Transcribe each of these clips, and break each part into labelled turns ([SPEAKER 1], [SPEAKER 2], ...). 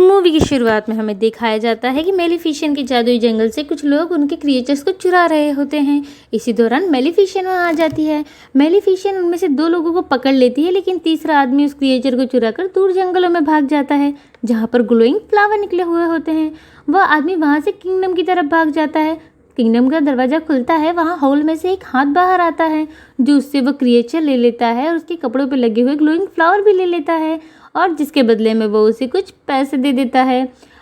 [SPEAKER 1] Movie की शुरुआत में हमें दिखाया जाता है कि मेलिफिसेंट के जादुई जंगल से कुछ लोग उनके क्रिएचर्स को चुरा रहे होते हैं। इसी दौरान मेलिफिसेंट वहां आ जाती है। मेलिफिसेंट उनमें से 2 लोगों को पकड़ लेती है, लेकिन तीसरा आदमी उस क्रिएचर को चुराकर दूर जंगलों में भाग जाता है जहाँ पर ग्लोइंग फ्लावर निकले हुए होते हैं। वह आदमी वहाँ से किंगडम की तरफ भाग जाता है। किंगडम का दरवाजा खुलता है, वहाँ हॉल में से एक हाथ बाहर आता है जो उससे वो क्रिएचर ले लेता है और उसके कपड़ों पे लगे हुए ग्लोइंग फ्लावर भी ले लेता है, और जिसके बदले में वो उसे कुछ पैसे दे देता है।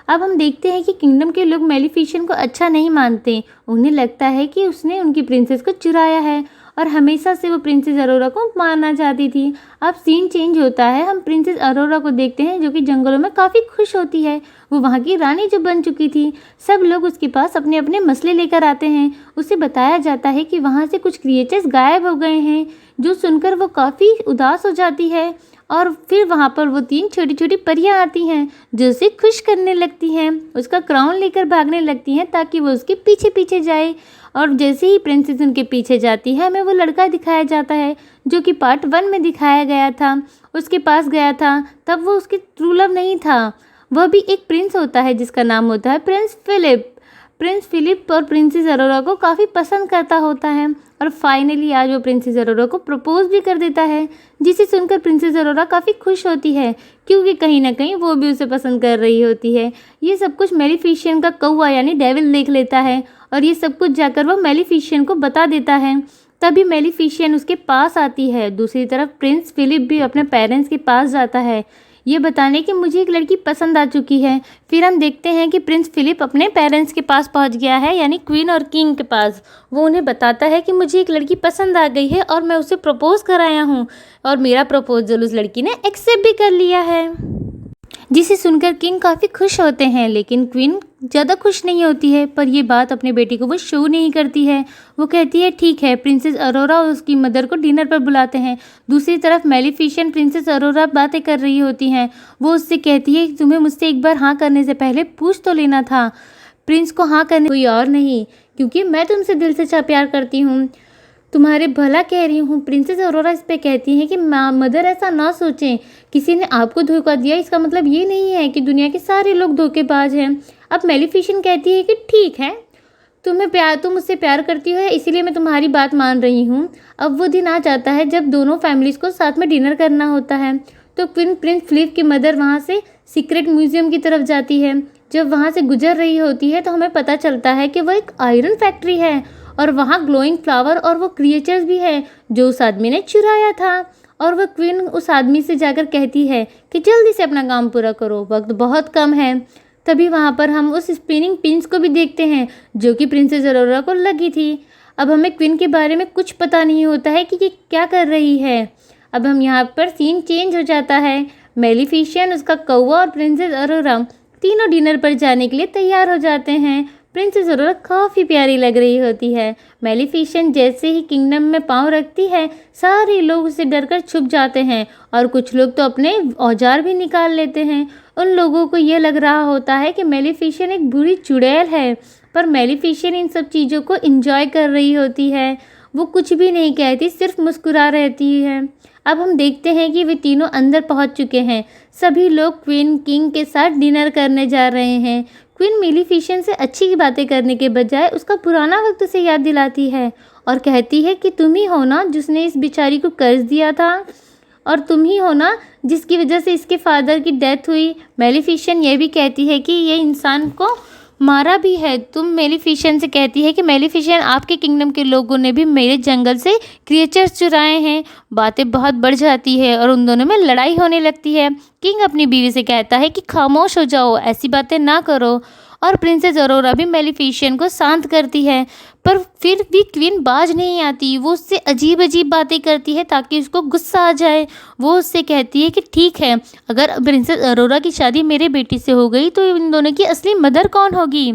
[SPEAKER 1] अब हम देखते हैं कि किंगडम के लोग मेलिफिसेंट को अच्छा नहीं मानते। उन्हें लगता है कि उसने उनकी प्रिंसेस को चुराया है और हमेशा से वो प्रिंसेस अरोरा को मारना चाहती थी। अब सीन चेंज होता है, हम प्रिंसेस अरोरा को देखते हैं जो कि जंगलों में काफ़ी खुश होती है। वो वहाँ की रानी जो बन चुकी थी। सब लोग उसके पास अपने अपने मसले लेकर आते हैं। उसे बताया जाता है कि वहाँ से कुछ क्रिएचर्स गायब हो गए हैं, जो सुनकर वो काफ़ी उदास हो जाती है। और फिर वहाँ पर वो 3 छोटी छोटी परियां आती हैं जो उसे खुश करने लगती हैं। उसका क्राउन लेकर भागने लगती हैं ताकि वो उसके पीछे पीछे जाए। और जैसे ही प्रिंसेस उनके पीछे जाती है, हमें वो लड़का दिखाया जाता है जो कि पार्ट 1 में दिखाया गया था। उसके पास गया था, तब वो उसके ट्रू लव नहीं था। वह भी एक प्रिंस होता है जिसका नाम होता है प्रिंस फिलिप। प्रिंस फिलिप और प्रिंसेस अरोरा को काफ़ी पसंद करता होता है और फाइनली आज वो प्रिंसेस अरोरा को प्रपोज भी कर देता है, जिसे सुनकर प्रिंसेस अरोरा काफ़ी खुश होती है क्योंकि कहीं ना कहीं वो भी उसे पसंद कर रही होती है। ये सब कुछ मेलिफिसेंट का कौवा यानी डेविल देख लेता है और ये सब कुछ जाकर वो मेलिफिसेंट को बता देता है। तभी मेलिफिसेंट उसके पास आती है। दूसरी तरफ प्रिंस फिलिप भी अपने पेरेंट्स के पास जाता है ये बताने कि मुझे एक लड़की पसंद आ चुकी है। फिर हम देखते हैं कि प्रिंस फिलिप अपने पेरेंट्स के पास पहुंच गया है, यानी क्वीन और किंग के पास। वो उन्हें बताता है कि मुझे एक लड़की पसंद आ गई है और मैं उसे प्रपोज कराया हूं, और मेरा प्रपोजल उस लड़की ने एक्सेप्ट भी कर लिया है, जिसे सुनकर किंग काफ़ी खुश होते हैं। लेकिन क्वीन ज़्यादा खुश नहीं होती है, पर ये बात अपने बेटी को वो शो नहीं करती है। वो कहती है ठीक है। प्रिंसेस अरोरा और उसकी मदर को डिनर पर बुलाते हैं। दूसरी तरफ मेलिफिसेंट प्रिंसेस अरोरा बातें कर रही होती हैं। वो उससे कहती है कि तुम्हें मुझसे एक बार हाँ करने से पहले पूछ तो लेना था। प्रिंस को हाँ करने कोई और नहीं, क्योंकि मैं तुमसे दिल से प्यार करती हूँ, तुम्हारे भला कह रही हूँ। प्रिंसेस अरोरा इस पे कहती है कि मदर ऐसा ना सोचें, किसी ने आपको धोखा दिया इसका मतलब ये नहीं है कि दुनिया के सारे लोग धोखेबाज हैं। अब मेलिफिसेंट कहती है कि ठीक है, तुम मुझसे प्यार करती हो, इसीलिए मैं तुम्हारी बात मान रही हूँ। अब वो दिन आ जाता है जब दोनों फैमिलीज को साथ में डिनर करना होता है। तो प्रिंस फिलिप की मदर वहाँ से सीक्रेट म्यूजियम की तरफ जाती है। जब वहाँ से गुजर रही होती है तो हमें पता चलता है कि वह एक आयरन फैक्ट्री है और वहाँ ग्लोइंग फ्लावर और वो क्रिएचर्स भी हैं जो उस आदमी ने चुराया था। और वह क्वीन उस आदमी से जाकर कहती है कि जल्दी से अपना काम पूरा करो, वक्त बहुत कम है। तभी वहाँ पर हम उस स्पिनिंग पिंस को भी देखते हैं जो कि प्रिंसेस अरोरा को लगी थी। अब हमें क्वीन के बारे में कुछ पता नहीं होता है कि ये क्या कर रही है। अब हम यहाँ पर सीन चेंज हो जाता है। मेलिफिसेंट, उसका कौवा और प्रिंसेस अरोरा तीनों डिनर पर जाने के लिए तैयार हो जाते हैं। प्रिंसेस अरोरा काफ़ी प्यारी लग रही होती है। मेलिफिसेंट जैसे ही किंगडम में पाँव रखती है, सारे लोग उसे डरकर छुप जाते हैं और कुछ लोग तो अपने औजार भी निकाल लेते हैं। उन लोगों को ये लग रहा होता है कि मेलिफिसेंट एक बुरी चुड़ैल है, पर मेलिफिसेंट इन सब चीज़ों को एंजॉय कर रही होती है। वो कुछ भी नहीं कहती, सिर्फ मुस्कुरा रहती है। अब हम देखते हैं कि वे तीनों अंदर पहुंच चुके हैं। सभी लोग क्वीन किंग के साथ डिनर करने जा रहे हैं। क्वीन मेलिफिसेंट से अच्छी बातें करने के बजाय उसका पुराना वक्त उसे याद दिलाती है और कहती है कि तुम ही हो ना जिसने इस बेचारी को कर्ज दिया था, और तुम ही हो ना जिसकी वजह से इसके फादर की डेथ हुई। मेलिफिसेंट ये भी कहती है कि ये इंसान को मारा भी है। तुम मेलिफिसेंट से कहती है कि मेलिफिसेंट, आपके किंगडम के लोगों ने भी मेरे जंगल से क्रिएचर्स चुराए हैं। बातें बहुत बढ़ जाती है और उन दोनों में लड़ाई होने लगती है। किंग अपनी बीवी से कहता है कि खामोश हो जाओ, ऐसी बातें ना करो, और प्रिंसेस अरोरा भी मेलिफिसेंट को शांत करती है, पर फिर भी क्वीन बाज नहीं आती। वो उससे अजीब अजीब बातें करती है ताकि उसको गुस्सा आ जाए। वो उससे कहती है कि ठीक है, अगर प्रिंसेस अरोरा की शादी मेरे बेटी से हो गई तो इन दोनों की असली मदर कौन होगी।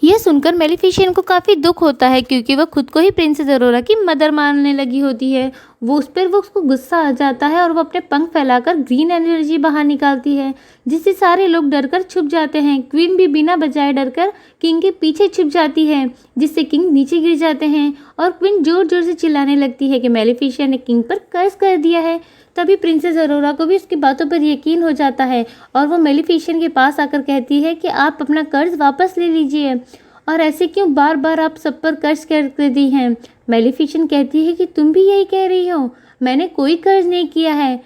[SPEAKER 1] यह सुनकर मेलिफिसेंट को काफ़ी दुख होता है क्योंकि वह खुद को ही प्रिंसेस अरोरा की मदर मानने लगी होती है। वो उस पर वो उसको गुस्सा आ जाता है और वो अपने पंख फैलाकर ग्रीन एनर्जी बाहर निकालती है, जिससे सारे लोग डरकर छुप जाते हैं। क्वीन भी बिना बचाए डरकर किंग के पीछे छुप जाती है, जिससे किंग नीचे गिर जाते हैं और क्वीन जोर जोर से चिल्लाने लगती है कि मेलिफिसेंट ने किंग पर कर्ज कर दिया है। तभी प्रिंसेस अरोरा को भी उसकी बातों पर यकीन हो जाता है और वो मेलिफिसेंट के पास आकर कहती है कि आप अपना कर्ज वापस ले लीजिए, और ऐसे क्यों बार बार आप सब पर कर्ज कर दी हैं। मेलिफिसेंट कहती है कि तुम भी यही कह रही हो, मैंने कोई कर्ज नहीं किया है।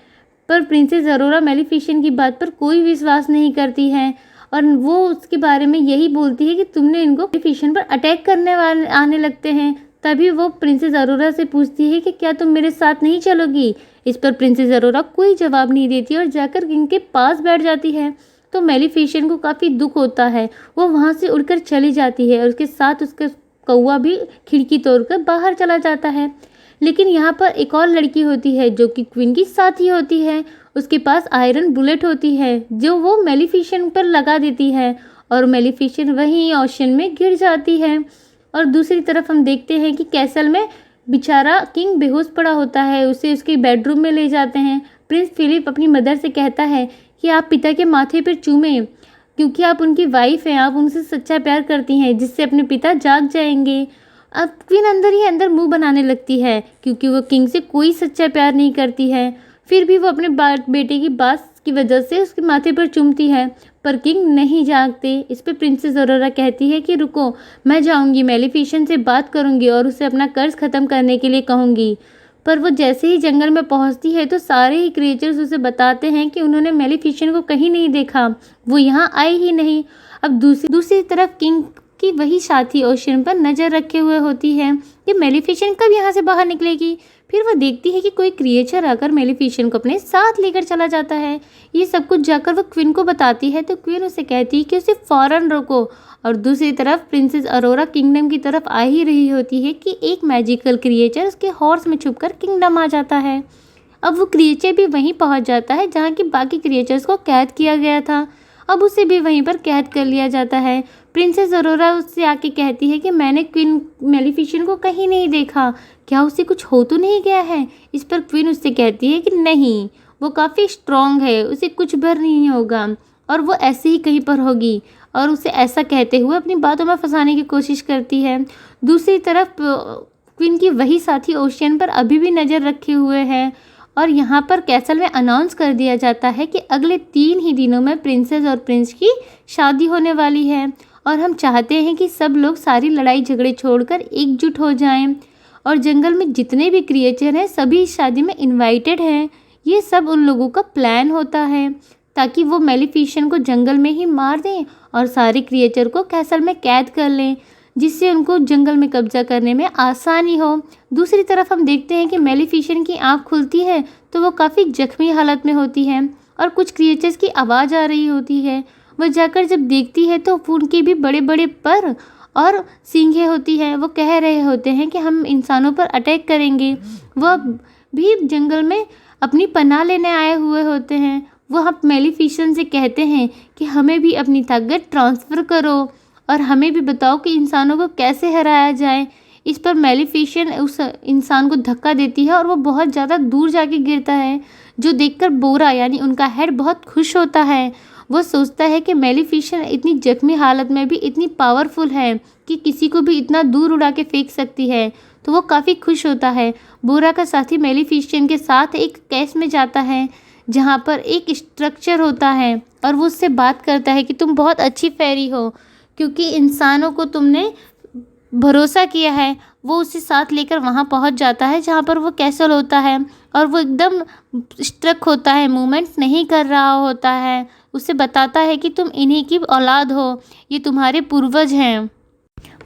[SPEAKER 1] पर प्रिंसेस अरोरा मेलिफिसेंट की बात पर कोई विश्वास नहीं करती है और वो उसके बारे में यही बोलती है कि तुमने इनको मेलिफिसेंट पर अटैक करने वाले आने लगते हैं। तभी वो प्रिंसेस अरोरा से पूछती है कि क्या तुम मेरे साथ नहीं चलोगी। इस पर प्रिंसेस अरोरा कोई जवाब नहीं देती और जाकर किंग के पास बैठ जाती है। तो मेलिफिसेंट को काफ़ी दुख होता है, वो वहाँ से उड़कर चली जाती है और उसके साथ उसका कौवा भी खिड़की तोड़कर बाहर चला जाता है। लेकिन यहाँ पर एक और लड़की होती है जो कि क्वीन की साथी होती है। उसके पास आयरन बुलेट होती है जो वो मेलिफिसेंट पर लगा देती है और मेलिफिसेंट वहीं ओशन में गिर जाती है। और दूसरी तरफ हम देखते हैं कि कैसल में बेचारा किंग बेहोश पड़ा होता है, उसे उसके बेडरूम में ले जाते हैं। प्रिंस फिलिप अपनी मदर से कहता है कि आप पिता के माथे पर चूमें, क्योंकि आप उनकी वाइफ हैं, आप उनसे सच्चा प्यार करती हैं, जिससे अपने पिता जाग जाएंगे। अब क्वीन अंदर ही अंदर मुंह बनाने लगती है क्योंकि वो किंग से कोई सच्चा प्यार नहीं करती है। फिर भी वो अपने बेटे की बात की वजह से उसके माथे पर चूमती है, पर किंग नहीं जागते। इस पर प्रिंसेस अरोरा कहती है कि रुको, मैं जाऊंगी, मेलिफिसेंट से बात करूंगी और उसे अपना कर्ज ख़त्म करने के लिए कहूंगी। पर वो जैसे ही जंगल में पहुंचती है तो सारे ही क्रिएचर्स उसे बताते हैं कि उन्होंने मेलिफिसेंट को कहीं नहीं देखा, वो यहाँ आए ही नहीं। अब दूसरी तरफ किंग की वही साथी ओशन पर नज़र रखे हुए होती है कि मेलिफिसेंट कब यहाँ से बाहर निकलेगी। फिर वह देखती है कि कोई क्रिएचर आकर मेलिफिसेंट को अपने साथ लेकर चला जाता है। ये सब कुछ जाकर वो क्वीन को बताती है तो क्वीन उसे कहती है कि उसे फ़ौरन रोको। और दूसरी तरफ प्रिंसेस अरोरा किंगडम की तरफ आ ही रही होती है कि एक मैजिकल क्रिएचर उसके हॉर्स में छुपकर किंगडम आ जाता है। अब वो क्रिएचर भी वहीं पहुंच जाता है जहाँ की बाकी क्रिएचर्स को कैद किया गया था। अब उसे भी वहीं पर कैद कर लिया जाता है। प्रिंसेस अरोरा उससे आके कहती है कि मैंने क्वीन मेलिफिसेंट को कहीं नहीं देखा, क्या उसे कुछ हो तो नहीं गया है। इस पर क्वीन उससे कहती है कि नहीं, वो काफ़ी स्ट्रॉन्ग है, उसे कुछ भर नहीं होगा और वो ऐसे ही कहीं पर होगी, और उसे ऐसा कहते हुए अपनी बातों में फंसाने की कोशिश करती है। दूसरी तरफ क्वीन की वही साथी ओशियन पर अभी भी नज़र रखे हुए हैं और यहाँ पर कैसल में अनाउंस कर दिया जाता है कि अगले 3 ही दिनों में प्रिंसेस और प्रिंस की शादी होने वाली है और हम चाहते हैं कि सब लोग सारी लड़ाई झगड़े छोड़कर एकजुट हो जाएं। और जंगल में जितने भी क्रिएचर हैं सभी इस शादी में इनवाइटेड हैं। ये सब उन लोगों का प्लान होता है ताकि वो मेलिफिसेंट को जंगल में ही मार दें और सारे क्रिएचर को कैसल में कैद कर लें, जिससे उनको जंगल में कब्जा करने में आसानी हो। दूसरी तरफ हम देखते हैं कि मेलिफिसेंट की आंख खुलती है तो वो काफ़ी जख्मी हालत में होती है और कुछ क्रिएचर्स की आवाज़ आ रही होती है। वह जाकर जब देखती है तो उनके भी बड़े बड़े पर और सींगें होती हैं। वो कह रहे होते हैं कि हम इंसानों पर अटैक करेंगे। वह भी जंगल में अपनी पनाह लेने आए हुए होते हैं। वो हम मेलिफिसेंट से कहते हैं कि हमें भी अपनी ताकत ट्रांसफ़र करो और हमें भी बताओ कि इंसानों को कैसे हराया जाए। इस पर मेलिफिसेंट उस इंसान को धक्का देती है और वो बहुत ज़्यादा दूर जाके गिरता है, जो देखकर बोरा यानी उनका हेड बहुत खुश होता है। वो सोचता है कि मेलिफिसेंट इतनी जख्मी हालत में भी इतनी पावरफुल है कि किसी को भी इतना दूर उड़ा के फेंक सकती है, तो वो काफ़ी खुश होता है। बोरा का साथी मेलिफिसेंट के साथ एक केस में जाता है जहाँ पर एक स्ट्रक्चर होता है और वो उससे बात करता है कि तुम बहुत अच्छी फेरी हो क्योंकि इंसानों को तुमने भरोसा किया है। वो उसे साथ लेकर वहाँ पहुँच जाता है जहाँ पर वो कैसल होता है और वो एकदम स्ट्रक होता है, मूवमेंट नहीं कर रहा होता है। उसे बताता है कि तुम इन्हीं की औलाद हो, ये तुम्हारे पूर्वज हैं।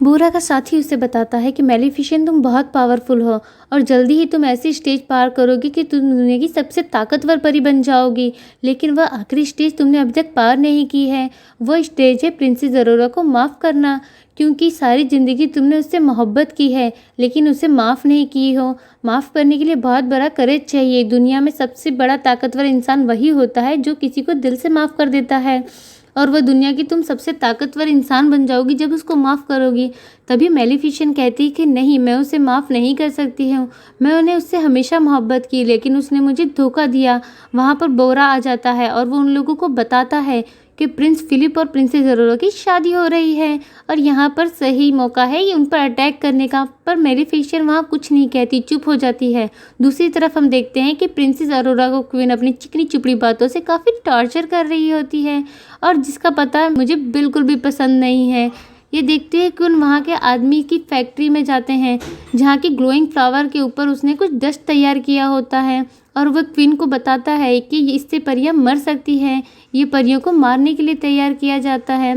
[SPEAKER 1] बोरा का साथी उसे बताता है कि मेलिफिसेंट तुम बहुत पावरफुल हो और जल्दी ही तुम ऐसी स्टेज पार करोगी कि तुम दुनिया की सबसे ताकतवर परी बन जाओगी, लेकिन वह आखिरी स्टेज तुमने अभी तक पार नहीं की है। वह स्टेज है प्रिंसेस अरोरा को माफ़ करना, क्योंकि सारी ज़िंदगी तुमने उससे मोहब्बत की है लेकिन उसे माफ़ नहीं की हो। माफ़ करने के लिए बहुत बड़ा करेज चाहिए। दुनिया में सबसे बड़ा ताकतवर इंसान वही होता है जो किसी को दिल से माफ़ कर देता है। और वह दुनिया की तुम सबसे ताकतवर इंसान बन जाओगी जब उसको माफ़ करोगी। तभी मेलिफिसेंट कहती है कि नहीं, मैं उसे माफ़ नहीं कर सकती हूँ। मैं उन्हें उससे हमेशा मोहब्बत की, लेकिन उसने मुझे धोखा दिया। वहाँ पर बोरा आ जाता है और वो उन लोगों को बताता है कि प्रिंस फिलिप और प्रिंसेस अरोरा की शादी हो रही है और यहाँ पर सही मौका है ये उन पर अटैक करने का। पर मेलिफिसेंट वहाँ कुछ नहीं कहती, चुप हो जाती है। दूसरी तरफ हम देखते हैं कि प्रिंसेस अरोरा को क्वीन अपनी चिकनी चुपड़ी बातों से काफ़ी टॉर्चर कर रही होती है और जिसका पता मुझे बिल्कुल भी पसंद नहीं है। ये देखते हैं कि उन वहाँ के आदमी की फैक्ट्री में जाते हैं जहाँ की ग्लोइंग फ्लावर के ऊपर उसने कुछ डस्ट तैयार किया होता है और वह क्वीन को बताता है कि इससे परियां मर सकती हैं। ये परियों को मारने के लिए तैयार किया जाता है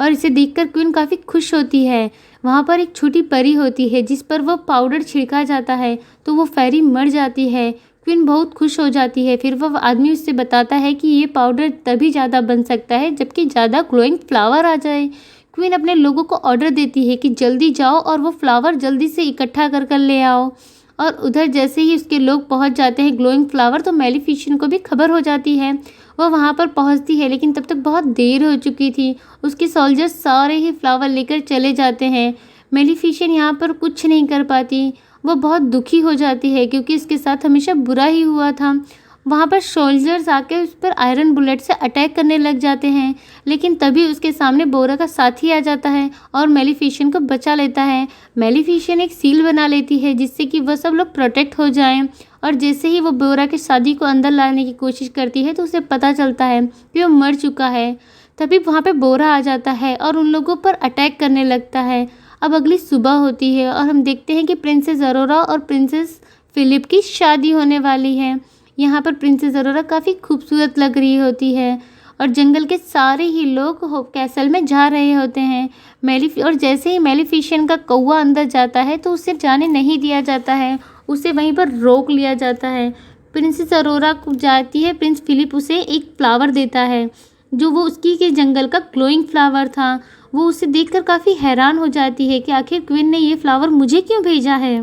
[SPEAKER 1] और इसे देखकर क्वीन काफ़ी खुश होती है। वहाँ पर एक छोटी परी होती है जिस पर वह पाउडर छिड़का जाता है तो वो फेरी मर जाती है। क्वीन बहुत खुश हो जाती है। फिर वह आदमी उससे बताता है कि ये पाउडर तभी ज़्यादा बन सकता है जबकि ज़्यादा ग्लोइंग फ्लावर आ जाए। क्वीन अपने लोगों को ऑर्डर देती है कि जल्दी जाओ और वो फ्लावर जल्दी से इकट्ठा कर कर ले आओ। और उधर जैसे ही उसके लोग पहुंच जाते हैं ग्लोइंग फ्लावर, तो मेलिफिसेंट को भी खबर हो जाती है। वह वहां पर पहुंचती है लेकिन तब तक बहुत देर हो चुकी थी। उसके सोल्जर्स सारे ही फ्लावर लेकर चले जाते हैं। मेलिफिसेंट यहाँ पर कुछ नहीं कर पाती। वह बहुत दुखी हो जाती है क्योंकि इसके साथ हमेशा बुरा ही हुआ था। वहाँ पर सोल्जर्स आके उस पर आयरन बुलेट से अटैक करने लग जाते हैं, लेकिन तभी उसके सामने बोरा का साथी आ जाता है और मेलिफिसेंट को बचा लेता है। मेलिफिसेंट एक सील बना लेती है जिससे कि वह सब लोग प्रोटेक्ट हो जाएं और जैसे ही वो बोरा के शादी को अंदर लाने की कोशिश करती है तो उसे पता चलता है कि वो मर चुका है। तभी वहाँ पे बोरा आ जाता है और उन लोगों पर अटैक करने लगता है। अब अगली सुबह होती है और हम देखते हैं कि प्रिंसेस अरोरा और प्रिंसेस फिलिप की शादी होने वाली है। यहाँ पर प्रिंसेस अरोरा काफ़ी खूबसूरत लग रही होती है और जंगल के सारे ही लोग कैसल में जा रहे होते हैं। और जैसे ही मेलिफिसेंट का कौवा अंदर जाता है तो उसे जाने नहीं दिया जाता है, उसे वहीं पर रोक लिया जाता है। प्रिंसेस अरोरा को जाती है, प्रिंस फिलिप उसे एक फ्लावर देता है जो वो उसकी के जंगल का ग्लोइंग फ्लावर था। वो उसे देखकर काफ़ी हैरान हो जाती है कि आखिर क्वीन ने ये फ्लावर मुझे क्यों भेजा है।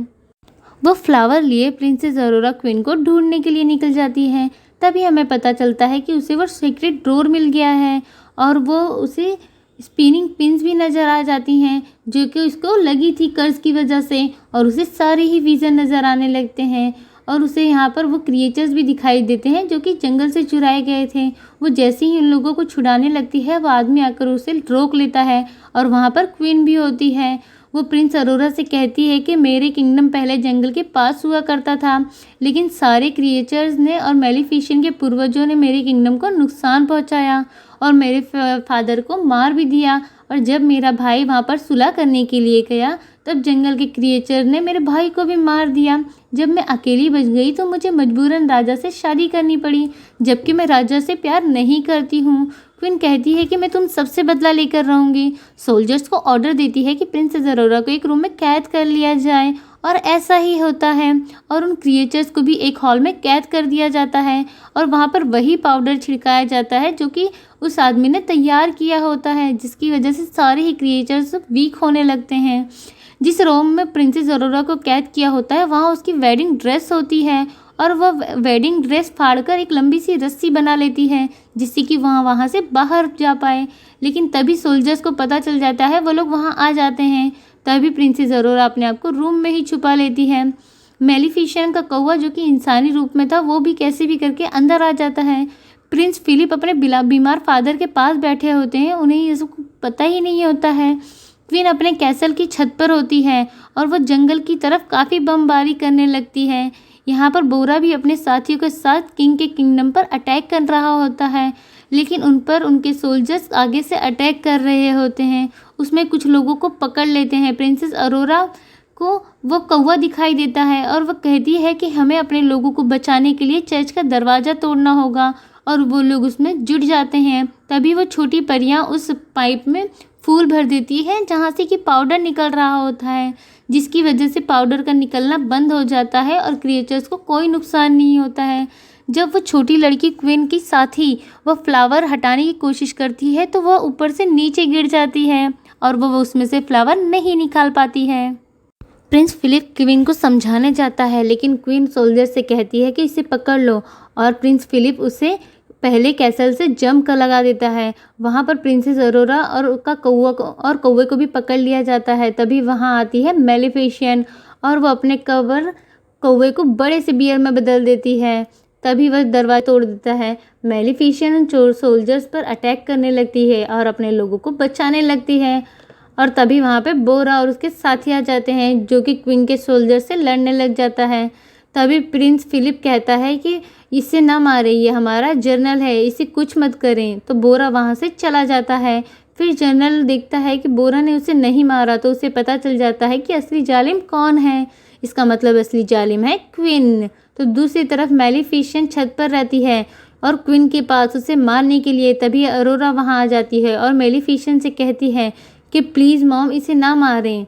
[SPEAKER 1] वो फ्लावर लिए प्रिंसेस अरोरा क्वीन को ढूंढने के लिए निकल जाती है। तभी हमें पता चलता है कि उसे वो सीक्रेट डोर मिल गया है और वो उसे स्पिनिंग पिन्स भी नज़र आ जाती हैं जो कि उसको लगी थी कर्ज की वजह से, और उसे सारे ही विज़न नज़र आने लगते हैं और उसे यहाँ पर वो क्रिएचर्स भी दिखाई देते हैं जो कि जंगल से चुराए गए थे। वो जैसे ही उन लोगों को छुड़ाने लगती है वो आदमी आकर उसे रोक लेता है और वहाँ पर क्वीन भी होती है। वो प्रिंस अरोरा से कहती है कि मेरे किंगडम पहले जंगल के पास हुआ करता था, लेकिन सारे क्रिएचर्स ने और मेलिफिसेंट के पूर्वजों ने मेरे किंगडम को नुकसान पहुंचाया और मेरे फादर को मार भी दिया। और जब मेरा भाई वहाँ पर सुलह करने के लिए गया तब जंगल के क्रिएचर ने मेरे भाई को भी मार दिया। जब मैं अकेली बच गई तो मुझे मजबूरन राजा से शादी करनी पड़ी, जबकि मैं राजा से प्यार नहीं करती हूँ। क्वीन कहती है कि मैं तुम सबसे बदला लेकर रहूँगी। सोल्जर्स को ऑर्डर देती है कि प्रिंसेस अरोरा को एक रूम में कैद कर लिया जाए और ऐसा ही होता है और उन क्रिएचर्स को भी एक हॉल में कैद कर दिया जाता है और वहाँ पर वही पाउडर छिड़काया जाता है जो कि उस आदमी ने तैयार किया होता है, जिसकी वजह से सारे ही क्रिएचर्स वीक होने लगते हैं। जिस रूम में प्रिंसेस अरोरा को कैद किया होता है वहाँ उसकी वेडिंग ड्रेस होती है और वह वेडिंग ड्रेस फाड़कर एक लंबी सी रस्सी बना लेती है जिससे कि वहाँ से बाहर जा पाए। लेकिन तभी सोल्जर्स को पता चल जाता है, वो लोग वहाँ आ जाते हैं। तभी प्रिंसेस अरोरा अपने आप को रूम में ही छुपा लेती है। मेलिफिसेंट का कौवा जो कि इंसानी रूप में था वो भी कैसे भी करके अंदर आ जाता है। प्रिंस फिलिप अपने बीमार फादर के पास बैठे होते हैं, उन्हें ये सब पता ही नहीं होता है। क्वीन अपने कैसल की छत पर होती है और वह जंगल की तरफ काफ़ी बमबारी करने लगती है। यहाँ पर बोरा भी अपने साथियों के साथ किंग के किंगडम पर अटैक कर रहा होता है, लेकिन उन पर उनके सोल्जर्स आगे से अटैक कर रहे होते हैं। उसमें कुछ लोगों को पकड़ लेते हैं। प्रिंसेस अरोरा को वो कौवा दिखाई देता है और वह कहती है कि हमें अपने लोगों को बचाने के लिए चर्च का दरवाज़ा तोड़ना होगा और वो लोग उसमें जुट जाते हैं। तभी वो छोटी परियां उस पाइप में फूल भर देती है जहाँ से कि पाउडर निकल रहा होता है, जिसकी वजह से पाउडर का निकलना बंद हो जाता है और क्रिएचर्स को कोई नुकसान नहीं होता है। जब वो छोटी लड़की क्वीन की साथी वह फ्लावर हटाने की कोशिश करती है तो वह ऊपर से नीचे गिर जाती है और वह उसमें से फ्लावर नहीं निकाल पाती है। प्रिंस फिलिप क्वीन को समझाने जाता है लेकिन क्वीन सोल्जर से कहती है कि इसे पकड़ लो और प्रिंस फिलिप उसे पहले कैसल से जंप कर लगा देता है। वहाँ पर प्रिंसेस अरोरा और उसका कौवे को भी पकड़ लिया जाता है। तभी वहाँ आती है मेलिफिसेंट और वो अपने कौवे को बड़े से बियर में बदल देती है। तभी वह दरवाजा तोड़ देता है। मेलिफिसेंट चोर सोल्जर्स पर अटैक करने लगती है और अपने लोगों को बचाने लगती है। और तभी वहाँ पे बोरा और उसके साथी आ जाते हैं, जो कि क्वीन के सोल्जर से लड़ने लग जाता है। तभी प्रिंस फिलिप कहता है कि इसे ना मारे, ये हमारा जनरल है, इसे कुछ मत करें। तो बोरा वहाँ से चला जाता है। फिर जनरल देखता है कि बोरा ने उसे नहीं मारा, तो उसे पता चल जाता है कि असली जालिम कौन है। इसका मतलब असली जालिम है क्वीन। तो दूसरी तरफ मेलिफिसेंट छत पर रहती है और क्वीन के पास उसे मारने के लिए। तभी अरोरा वहाँ आ जाती है और मेलिफिसेंट से कहती है कि प्लीज़ मॉम, इसे ना मारें,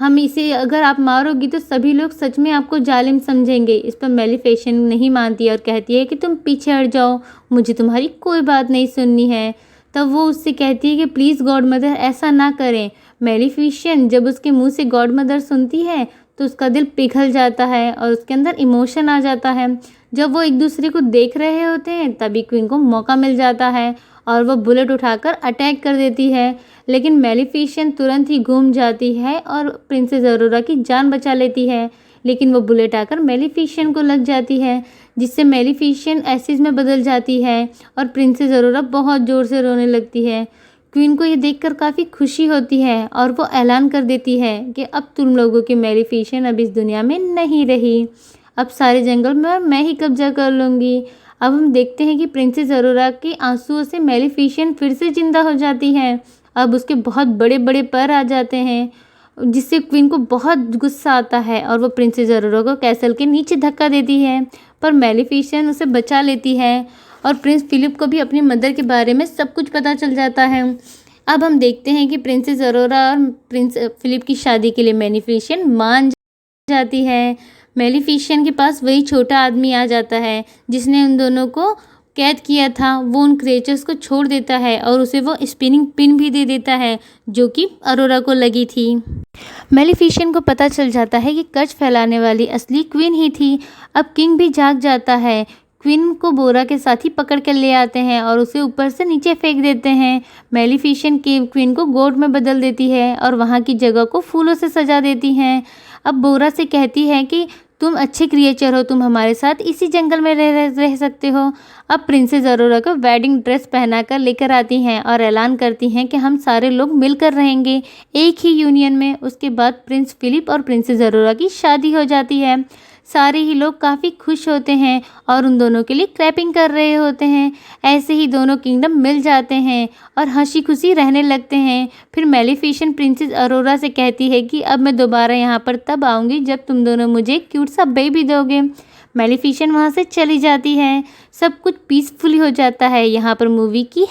[SPEAKER 1] हम इसे अगर आप मारोगी तो सभी लोग सच में आपको जालिम समझेंगे। इस पर मेलिफिसेंट नहीं मानती और कहती है कि तुम पीछे हट जाओ, मुझे तुम्हारी कोई बात नहीं सुननी है। तब वो उससे कहती है कि प्लीज़ गॉड मदर, ऐसा ना करें। मेलिफिसेंट जब उसके मुंह से गॉड मदर सुनती है तो उसका दिल पिघल जाता है और उसके अंदर इमोशन आ जाता है। जब वो एक दूसरे को देख रहे होते हैं तभी क्वीन को मौका मिल जाता है और वह बुलेट उठाकर अटैक कर देती है। लेकिन मेलिफिसेंट तुरंत ही घूम जाती है और प्रिंसेस अरोरा की जान बचा लेती है। लेकिन वो बुलेट आकर मेलिफिसेंट को लग जाती है, जिससे मेलिफिसेंट एसिड में बदल जाती है और प्रिंसेस अरोरा बहुत ज़ोर से रोने लगती है। क्वीन को ये देखकर काफ़ी खुशी होती है और वो ऐलान कर देती है कि अब तुम लोगों की मेलिफिसेंट अब इस दुनिया में नहीं रही, अब सारे जंगल में मैं ही कब्जा कर लूँगी। अब हम देखते हैं कि प्रिंसेस अरोरा के आंसुओं से मेलिफिसेंट फिर से जिंदा हो जाती है। अब उसके बहुत बड़े बड़े पर आ जाते हैं, जिससे क्वीन को बहुत गुस्सा आता है और वो प्रिंसेस अरोरा को कैसल के नीचे धक्का देती है, पर मेलिफिसेंट उसे बचा लेती है और प्रिंस फिलिप को भी अपनी मदर के बारे में सब कुछ पता चल जाता है। अब हम देखते हैं कि प्रिंसेस अरोरा और प्रिंस फिलिप की शादी के लिए मेलिफिसेंट मान जाती है। मेलिफिसेंट के पास वही छोटा आदमी आ जाता है जिसने उन दोनों को कैद किया था। वो उन क्रिएचर्स को छोड़ देता है और उसे वो स्पिनिंग पिन भी दे देता है जो कि अरोरा को लगी थी। मेलिफिसेंट को पता चल जाता है कि कर्ज फैलाने वाली असली क्वीन ही थी। अब किंग भी जाग जाता है। क्वीन को बोरा के साथ ही पकड़ कर ले आते हैं और उसे ऊपर से नीचे फेंक देते हैं। मेलिफिसेंट की क्वीन को गोड में बदल देती है और वहाँ की जगह को फूलों से सजा देती हैं। अब बोरा से कहती है कि तुम अच्छे क्रिएचर हो, तुम हमारे साथ इसी जंगल में रह सकते हो। अब प्रिंसेस अरोरा को वेडिंग ड्रेस पहनाकर लेकर आती हैं और ऐलान करती हैं कि हम सारे लोग मिलकर रहेंगे एक ही यूनियन में। उसके बाद प्रिंस फिलिप और प्रिंसेस अरोरा की शादी हो जाती है। सारे ही लोग काफ़ी खुश होते हैं और उन दोनों के लिए क्लैपिंग कर रहे होते हैं। ऐसे ही दोनों किंगडम मिल जाते हैं और हंसी खुशी रहने लगते हैं। फिर मेलिफिसेंट प्रिंसेस अरोरा से कहती है कि अब मैं दोबारा यहाँ पर तब आऊँगी जब तुम दोनों मुझे क्यूट सा बेबी दोगे। मेलिफिसेंट वहाँ से चली जाती है। सब कुछ पीसफुली हो जाता है। यहाँ पर मूवी की